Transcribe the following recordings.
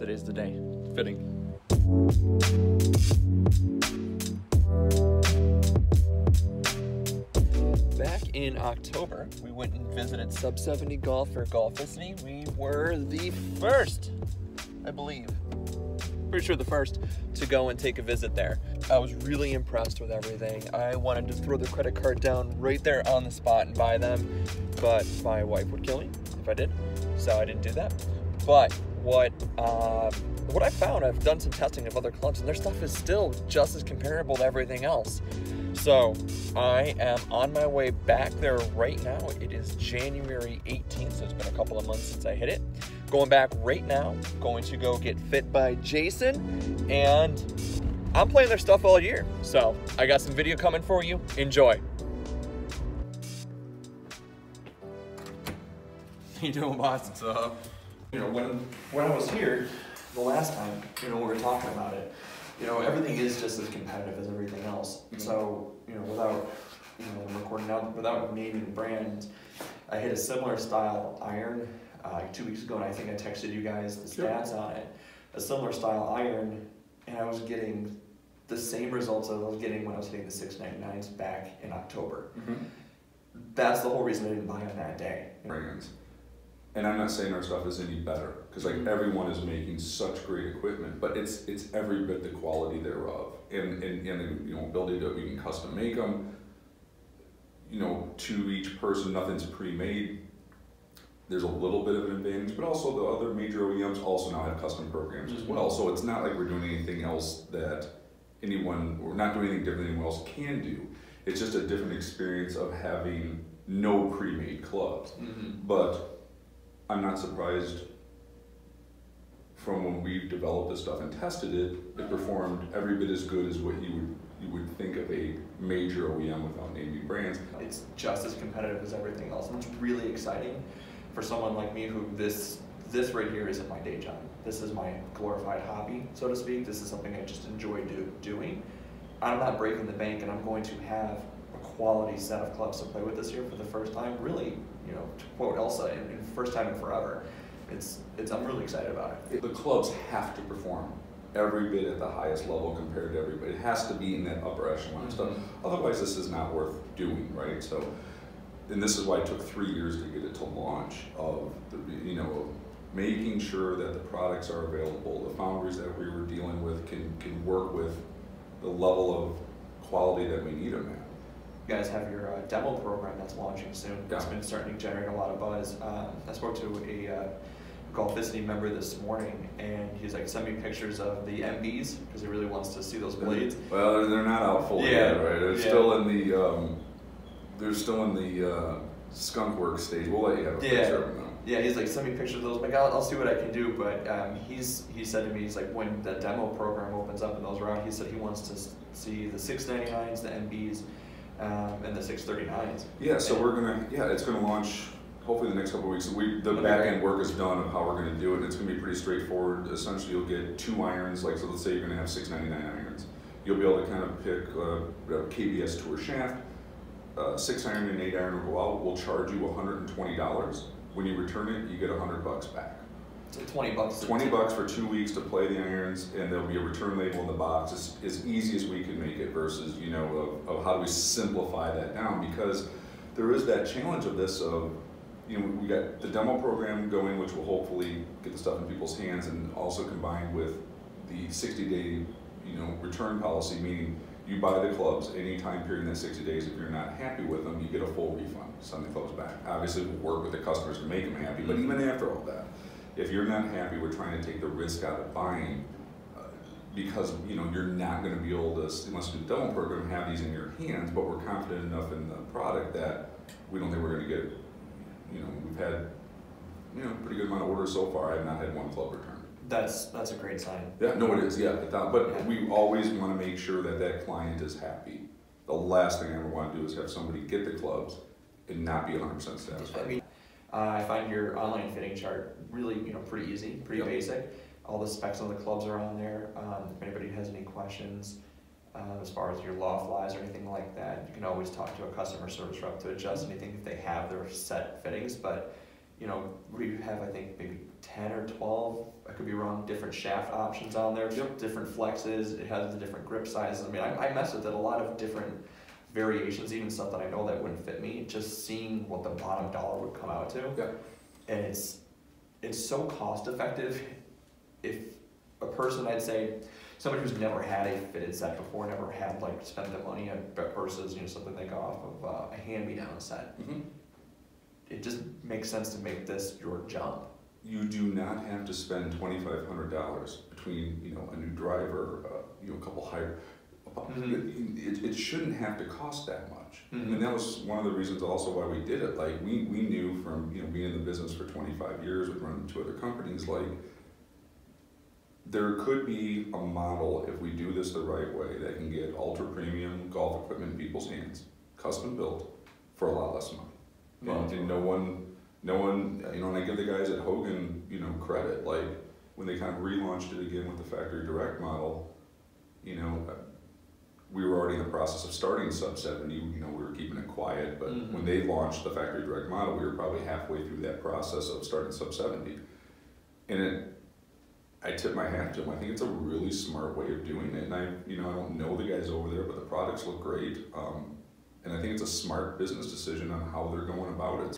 today's the day. Fitting. Back in October, we went and visited Sub 70 Golf for Golficity. We were the first, I believe, pretty sure the first, to go and take a visit there. I was really impressed with everything. I wanted to throw the credit card down right there on the spot and buy them, but my wife would kill me if I did, so I didn't do that. But what I found, I've done some testing of other clubs, and their stuff is still just as comparable to everything else. So I am on my way back there right now. It is January 18th, so it's been a couple of months since I hit it. Going back right now, going to go get fit by Jason, and I'm playing their stuff all year. So I got some video coming for you. Enjoy. How you doing, boss? What's up? You know, when I was here the last time, you know, we were talking about it. You know, everything is just as competitive as everything else. Mm-hmm. So, you know, without naming brands, I hit a similar style iron 2 weeks ago, and I think I texted you guys the stats on it. A similar style iron, and I was getting the same results that I was getting when I was hitting the 699s back in October. Mm-hmm. That's the whole reason I didn't buy on that day. Brands. And I'm not saying our stuff is any better, because like everyone is making such great equipment, but it's every bit the quality thereof, and you know, ability that we can custom make them, you know, to each person. Nothing's pre-made. There's a little bit of an advantage, but also the other major OEMs also now have custom programs as well. So it's not like we're doing anything else that we're not doing anything different than anyone else can do. It's just a different experience of having no pre-made clubs. Mm-hmm. But I'm not surprised from when we've developed this stuff and tested it, it performed every bit as good as what you would think of a major OEM without naming brands. It's just as competitive as everything else, and it's really exciting for someone like me who this right here isn't my day job. This is my glorified hobby, so to speak. This is something I just enjoy doing. I'm not breaking the bank, and I'm going to have a quality set of clubs to play with this year for the first time. Really, you know, to quote Elsa, in first time in forever. I'm really excited about it. The clubs have to perform every bit at the highest level compared to everybody. It has to be in that upper echelon stuff. Otherwise, this is not worth doing, right? So, and this is why it took 3 years to get it to launch. Of you know, making sure that the products are available, the foundries that we were dealing with can work with the level of quality that we need them at. You guys have your demo program that's launching soon. Yeah. It's been starting to generate a lot of buzz. I spoke to a Golficity member this morning, and he's like, send me pictures of the MBs because he really wants to see those blades. Well, they're not out fully yet, right? They're still in the skunk work stage. We'll let you have a picture of them though. Yeah, he's like, send me pictures of those. I'm like, I'll see what I can do. But he said to me, he's like, when the demo program opens up and those are out, he said he wants to see the 699s, the MBs, and the 639s. Yeah, so it's gonna launch hopefully the next couple of weeks. The back end work is done of how we're gonna do it, and it's gonna be pretty straightforward. Essentially, you'll get 2 irons, like so let's say you're gonna have 699 irons. You'll be able to kind of pick a KBS Tour shaft, 6 iron and 8 iron will go out. We'll charge you $120. When you return it, you get $100 back. So $20. $20 for 2 weeks to play the irons, and there'll be a return label in the box. It's as easy as we can make it versus, you know, of how do we simplify that down, because there is that challenge of this of, you know, we got the demo program going, which will hopefully get the stuff in people's hands, and also combined with the 60-day, you know, return policy, meaning you buy the clubs any time period in that 60 days. If you're not happy with them, you get a full refund, send the clubs back. Obviously, we'll work with the customers to make them happy, but even after all that, if you're not happy, we're trying to take the risk out of buying because, you know, you're not going to be able to, unless you do the demo program, have these in your hands, but we're confident enough in the product that we don't think we're going to get, you know, we've had, you know, pretty good amount of orders so far. I have not had one club return. That's a great sign. Yeah, no, it is, yeah. But we always want to make sure that that client is happy. The last thing I ever want to do is have somebody get the clubs and not be 100% satisfied. I mean, I find your online fitting chart really, you know, pretty easy, pretty basic. All the specs on the clubs are on there. If anybody has any questions as far as your loft lies or anything like that, you can always talk to a customer service rep to adjust anything if they have their set fittings. But you know, we have, I think, maybe 10 or 12, I could be wrong, different shaft options on there, different flexes, it has the different grip sizes. I mean, I mess with it, a lot of different variations, even stuff that I know that wouldn't fit me, just seeing what the bottom dollar would come out to. Yeah. And it's so cost effective. If a person, I'd say, somebody who's never had a fitted set before, never had like spent the money versus, you know, something they got off of a hand-me-down set. Mm-hmm. It just makes sense to make this your jump. You do not have to spend $2,500 between, you know, a new driver, you know, a couple higher. Mm-hmm. It shouldn't have to cost that much. Mm-hmm. And that was one of the reasons also why we did it. Like we knew from, you know, being in the business for 25 years with running 2 other companies, like there could be a model, if we do this the right way, that can get ultra premium golf equipment in people's hands, custom built, for a lot less money. And no one, you know, and I give the guys at Hogan, you know, credit, like when they kind of relaunched it again with the factory direct model, you know, we were already in the process of starting sub 70, you know, we were keeping it quiet, but when they launched the factory direct model, we were probably halfway through that process of starting sub 70. And I tip my hat to them. I think it's a really smart way of doing it. And I don't know the guys over there, but the products look great. And I think it's a smart business decision on how they're going about it.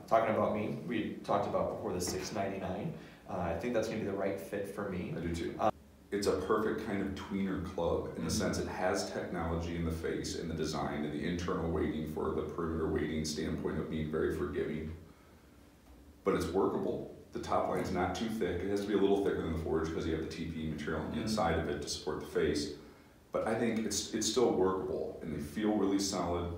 Talking about me, we talked about before the $699. I think that's going to be the right fit for me. I do too. It's a perfect kind of tweener club in the sense it has technology in the face and the design and the internal weighting for the perimeter weighting standpoint of being very forgiving. But it's workable. The top line's not too thick. It has to be a little thicker than the forge because you have the TPE material on the inside of it to support the face. But I think it's still workable and they feel really solid.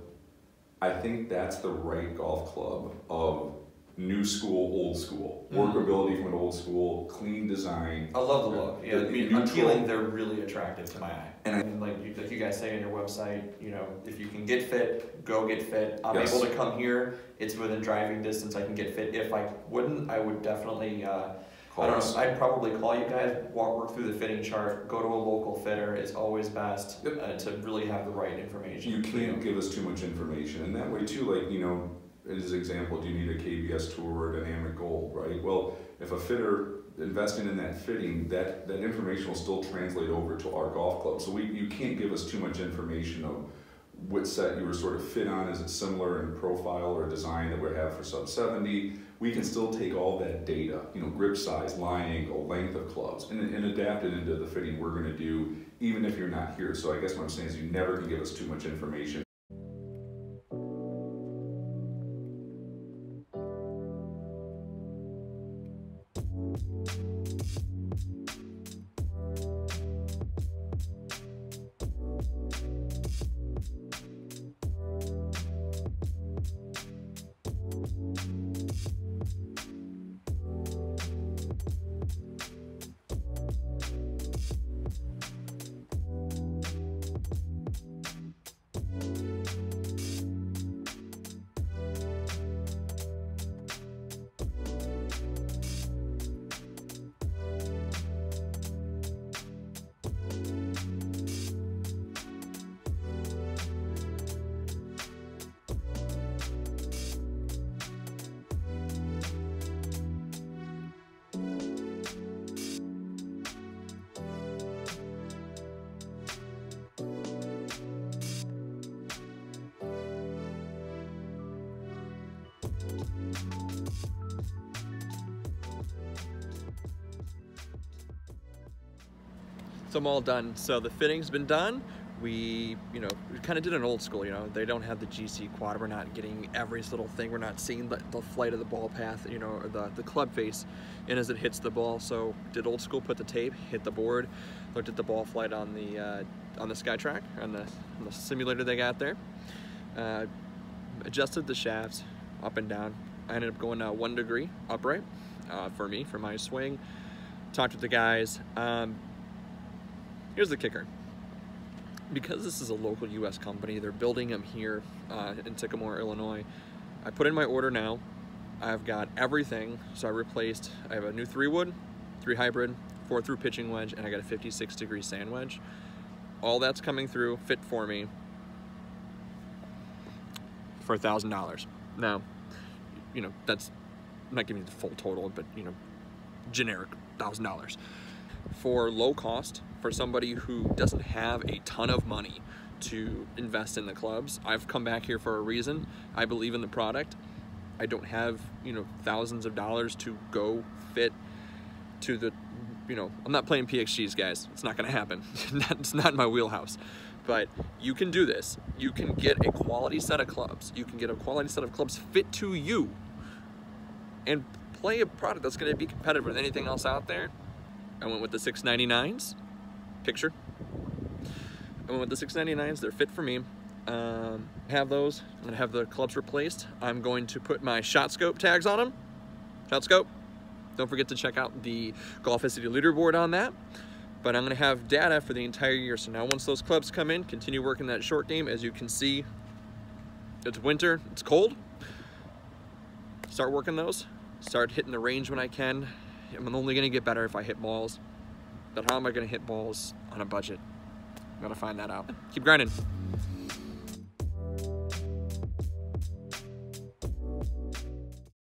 I think that's the right golf club of new school, old school. Workability from an old school, clean design. I love the look. Yeah, I mean, unpeeling, they're really attractive to my eye. And like you guys say on your website, you know, if you can get fit, go get fit. I'm able to come here. It's within driving distance. I can get fit. If I wouldn't, I would definitely, I don't know, I'd probably call you guys, work through the fitting chart, go to a local fitter. It's always best to really have the right information. You can't give us too much information. And that way too, like, you know, as an example, do you need a KBS Tour or Dynamic Gold, right? Well, if a fitter investing in that fitting, that information will still translate over to our golf club. So you can't give us too much information of what set you were sort of fit on. Is it similar in profile or design that we have for sub 70? We can still take all that data, you know, grip size, line angle, length of clubs, and adapt it into the fitting we're going to do, even if you're not here. So I guess what I'm saying is you never can give us too much information. So I'm all done. So the fitting's been done. We kind of did an old school, they don't have the GC quad. We're not getting every little thing. We're not seeing the flight of the ball path, or the club face in as it hits the ball. So did old school, put the tape, hit the board, looked at the ball flight on the SkyTrack, on the simulator they got there. Adjusted the shafts up and down. I ended up going 1 degree upright for my swing. Talked with the guys. Here's the kicker. Because this is a local U.S. company, they're building them here in Sycamore, Illinois. I put in my order now. I've got everything. So I have a new 3-wood, 3 hybrid, 4-through pitching wedge, and I got a 56-degree sand wedge. All that's coming through, fit for me, for $1,000. Now, that's I'm not giving you the full total, but you know, generic $1,000. For low cost, for somebody who doesn't have a ton of money to invest in the clubs, I've come back here for a reason. I believe in the product. I don't have, you know, thousands of dollars to go fit to the, you know, I'm not playing PXGs, guys. It's not gonna happen. It's not in my wheelhouse. But you can do this. You can get a quality set of clubs. You can get a quality set of clubs fit to you and play a product that's gonna be competitive with anything else out there. I went with the 699s. Picture. I went with the 699s. They're fit for me. Have those. I'm gonna have the clubs replaced. I'm going to put my ShotScope tags on them. ShotScope. Don't forget to check out the Golficity leaderboard on that. But I'm gonna have data for the entire year. So now once those clubs come in, continue working that short game. As you can see, it's winter, it's cold. Start working those. Start hitting the range when I can. I'm only gonna get better if I hit balls. But how am I gonna hit balls on a budget? I'm gonna find that out. Keep grinding.